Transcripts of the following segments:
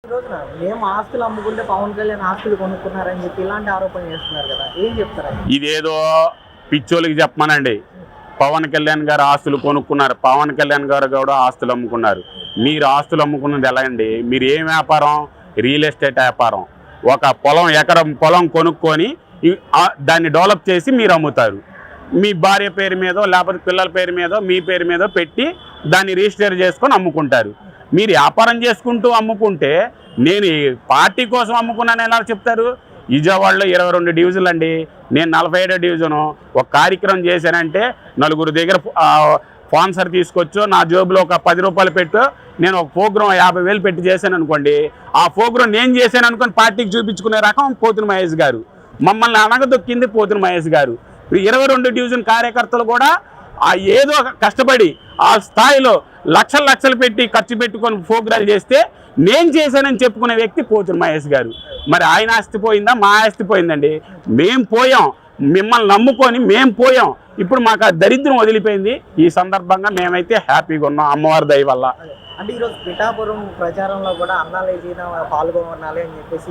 ఈ రోజున మేము ఆస్తులు అమ్ముకుంటే పవన్ కళ్యాణ్ ఆస్తులు కొనుక్కున్నారని చెప్పి ఇలాంటి ఆరోపణలు చేస్తున్నారు కదా, ఏం చెప్తారు? ఇదేదో పిచ్చోళ్ళకి చెప్పమనండి. పవన్ కళ్యాణ్ గారు ఆస్తులు కొనుక్కున్నారు, పవన్ కళ్యాణ్ గారు కూడా ఆస్తులు అమ్ముకున్నారు. మీరు ఆస్తులు అమ్ముకున్నది ఎలా అండి? మీరు ఏం వ్యాపారం? రియల్ ఎస్టేట్ వ్యాపారం. ఒక ఎకరం పొలం కొనుక్కొని దాన్ని డెవలప్ చేసి మీరు అమ్ముతారు. మీ భార్య పేరు మీదో లేకపోతే పిల్లల పేరు మీదో మీ పేరు మీదో పెట్టి దాన్ని రిజిస్టర్ చేసుకొని అమ్ముకుంటారు. మీరు వ్యాపారం చేసుకుంటూ అమ్ముకుంటే నేను పార్టీ కోసం అమ్ముకున్నాను ఎలా చెప్తారు? విజయవాడలో 22 డివిజన్లు అండి, నేను 47వ డివిజను. ఒక కార్యక్రమం చేశానంటే నలుగురు దగ్గర స్పాన్సర్ తీసుకొచ్చో నా జోబులో ఒక 10 రూపాయలు పెట్టో నేను ఒక ప్రోగ్రాం 50,000 పెట్టి చేశాను అనుకోండి. ఆ ప్రోగ్రాం నేను చేశాను అనుకోని పార్టీకి చూపించుకునే రకం పోతుని మహేష్ గారు. మమ్మల్ని అనగదొక్కింది పోతుని మహేష్ గారు. 22 డివిజన్ కార్యకర్తలు కూడా ఏదో కష్టపడి ఆ స్థాయిలో లక్షలు పెట్టి ఖర్చు పెట్టుకొని ప్రోగ్రాలు చేస్తే నేను చేశానని చెప్పుకునే వ్యక్తి పోతుని మహేష్ గారు. మరి ఆయన ఆస్తి పోయిందా? మా ఆస్తి పోయిందండి. మేము పోయాం, మిమ్మల్ని నమ్ముకొని మేము పోయాం. ఇప్పుడు మాకు ఆ దరిద్రం వదిలిపోయింది. ఈ సందర్భంగా మేమైతే హ్యాపీగా ఉన్నాం అమ్మవారి దయ వల్ల. అంటే ఈరోజు పిఠాపురం ప్రచారంలో కూడా అన్నాలేజీన పాల్గొనాలి అని చెప్పేసి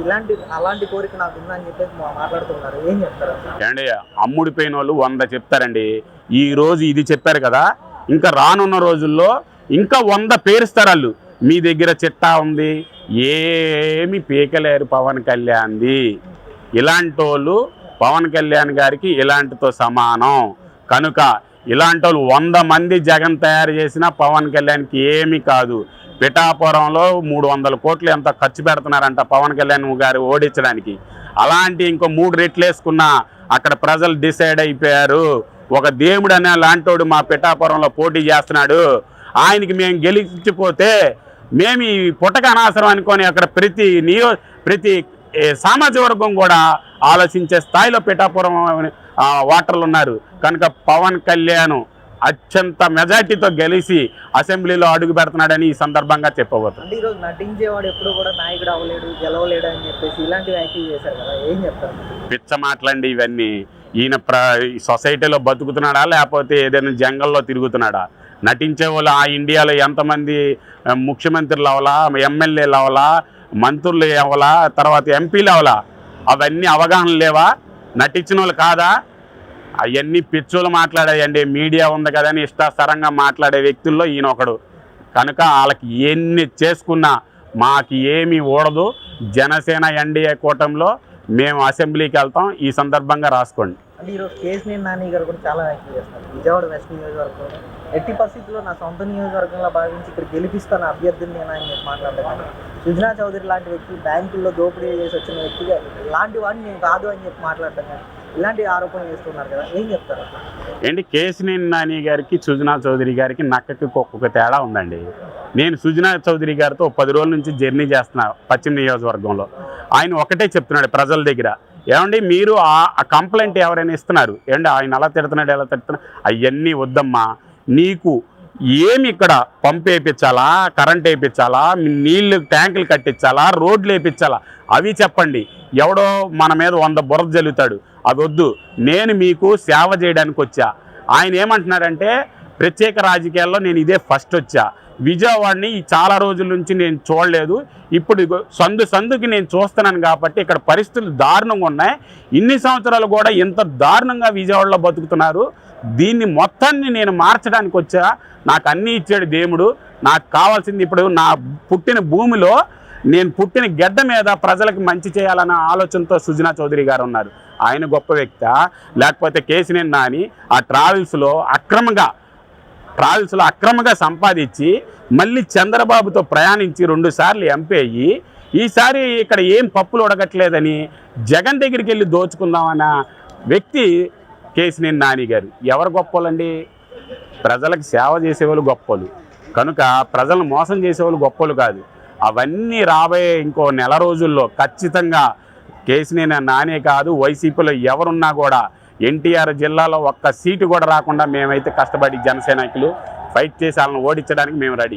అలాంటి కోరిక నాకు ఉందని చెప్పేసి మాట్లాడుతున్నారు, ఏం చెప్తారు? అండి అమ్ముడిపోయిన వాళ్ళు 100 చెప్తారండి. ఈ రోజు ఇది చెప్పారు కదా, ఇంకా రానున్న రోజుల్లో ఇంకా 100 పేరుస్తారు వాళ్ళు. మీ దగ్గర చిట్టా ఉంది, ఏమి పీకలేరు పవన్ కళ్యాణ్ది. ఇలాంటి వాళ్ళు పవన్ కళ్యాణ్ గారికి ఇలాంటితో సమానం. కనుక ఇలాంటి వాళ్ళు 100 మంది జగన్ తయారు చేసినా పవన్ కళ్యాణ్కి ఏమీ కాదు. పిఠాపురంలో 300 కోట్లు ఎంత ఖర్చు పెడుతున్నారంట పవన్ కళ్యాణ్ గారు ఓడించడానికి. అలాంటి ఇంకో 3 రెట్లు వేసుకున్నా అక్కడ ప్రజలు డిసైడ్ అయిపోయారు. ఒక దేవుడు అనే లాంటోడు మా పిఠాపురంలో పోటీ చేస్తున్నాడు, ఆయనకి మేము గెలిచిపోతే మేము ఈ పుట్టక అనవసరం అనుకొని అక్కడ ప్రతి సామాజిక వర్గం కూడా ఆలోచించే స్థాయిలో పిఠాపురం ఓటర్లు ఉన్నారు. కనుక పవన్ కళ్యాణ్ అత్యంత మెజార్టీతో గెలిచి అసెంబ్లీలో అడుగు పెడుతున్నాడని ఈ సందర్భంగా చెప్పబోతుంది. అంటే ఈరోజు నటించేవాడు ఎప్పుడు కూడా నాయకుడు అవ్వలేడు, గెలవలేడు అని చెప్పేసి ఇలాంటి వ్యాఖ్యలు చేశారు కదా, ఏం చెప్తారు? పిచ్చ మాటలండి ఇవన్నీ. ఈయన సొసైటీలో బతుకుతున్నాడా లేకపోతే ఏదైనా జంగల్లో తిరుగుతున్నాడా? నటించే వాళ్ళు ఆ ఇండియాలో ఎంతమంది ముఖ్యమంత్రులు అవలా, ఎమ్మెల్యేలు అవలా, మంత్రులు అవలా, తర్వాత ఎంపీలు అవలా, అవన్నీ అవగాహన లేవా? నటించిన వాళ్ళు కాదా? అవన్నీ పిచ్చోళ్ళు మాట్లాడాయండి. మీడియా ఉంది కదని ఇష్టాస్తరంగా మాట్లాడే వ్యక్తుల్లో ఈయన ఒకడు. కనుక వాళ్ళకి ఎన్ని చేసుకున్నా మాకు ఏమీ ఓడదు. జనసేన ఎన్డీఏ కూటమిలో మేము అసెంబ్లీకి వెళ్తాం. ఈ సందర్భంగా రాసుకోండి. అంటే ఈరోజు కేసినేని నాని గారు కూడా చాలా వ్యాఖ్యలు చేస్తారు. విజయవాడ వెస్ట్ నియోజకవర్గంలో ఎట్టి పరిస్థితుల్లో నా సొంత నియోజకవర్గంలో భావించి ఇక్కడ గెలిపిస్తాను అభ్యర్థిని నేను అని చెప్పి మాట్లాడతాను. సుజనా చౌదరి లాంటి వ్యక్తి బ్యాంకుల్లో దోపిడీ చేసి వచ్చిన వ్యక్తిగా ఇలాంటి వాడిని నేను కాదు అని చెప్పి మాట్లాడతాను. కానీ ఇలాంటి ఆరోపణలు చేస్తున్నారు కదా, ఏం చెప్తారు? ఏంటి కేసినేని నాని గారికి సుజనా చౌదరి గారికి నక్కకి ఒక్కొక్క తేడా ఉందండి. నేను సుజనా చౌదరి గారితో 10 రోజుల నుంచి జర్నీ చేస్తున్నా పశ్చిమ నియోజకవర్గంలో. ఆయన ఒకటే చెప్తున్నాడు ప్రజల దగ్గర, ఏమండి మీరు ఆ కంప్లైంట్ ఎవరైనా ఇస్తున్నారు, ఏమండి ఆయన అలా తిడుతున్నాడు ఎలా తిడుతున్నాడు, అవన్నీ వద్దమ్మా. నీకు ఏమి ఇక్కడ పంపు వేయించాలా, కరెంట్ వేయించాలా, నీళ్ళు ట్యాంకులు కట్టించాలా, రోడ్లు వేయించాలా, అవి చెప్పండి. ఎవడో మన మీద 100 బురద జల్లుతాడు, అది వద్దు. నేను మీకు సేవ చేయడానికి వచ్చా. ఆయన ఏమంటున్నాడంటే ప్రత్యేక రాజకీయాల్లో నేను ఇదే ఫస్ట్ వచ్చా, విజయవాడని చాలా రోజుల నుంచి నేను చూడలేదు, ఇప్పుడు సందుకి నేను చూస్తున్నాను కాబట్టి ఇక్కడ పరిస్థితులు దారుణంగా ఉన్నాయి. ఇన్ని సంవత్సరాలు కూడా ఇంత దారుణంగా విజయవాడలో బతుకుతున్నారు. దీన్ని మొత్తాన్ని నేను మార్చడానికి వచ్చా. నాకు అన్నీ ఇచ్చాడు దేవుడు. నాకు కావాల్సింది ఇప్పుడు నా పుట్టిన భూమిలో నేను పుట్టిన గడ్డ మీద ప్రజలకు మంచి చేయాలన్న ఆలోచనతో సుజనా చౌదరి గారు ఉన్నారు. ఆయన గొప్ప వ్యక్తి లేకపోతే కేసినేని నాని ఆ ట్రావెల్స్లో అక్రమంగా సంపాదించి మళ్ళీ చంద్రబాబుతో ప్రయాణించి 2 సార్లు ఎంపీ అయ్యి ఈసారి ఇక్కడ ఏం పప్పులు ఉడకట్లేదని జగన్ దగ్గరికి వెళ్ళి దోచుకుందామన్న వ్యక్తి కేసినేని నాని గారు. ఎవరు గొప్పలండి? ప్రజలకు సేవ చేసేవాళ్ళు గొప్పలు. కనుక ప్రజలను మోసం చేసేవాళ్ళు గొప్పలు కాదు. అవన్నీ రాబోయే ఇంకో నెల రోజుల్లో ఖచ్చితంగా కేసినేని నానే కాదు, వైసీపీలో ఎవరున్నా కూడా ఎన్టీఆర్ జిల్లాలో ఒక్క సీటు కూడా రాకుండా మేమైతే కష్టపడి జనసేనాయకులు ఫైట్ చేసి వాళ్ళని ఓడించడానికి మేము రెడీ.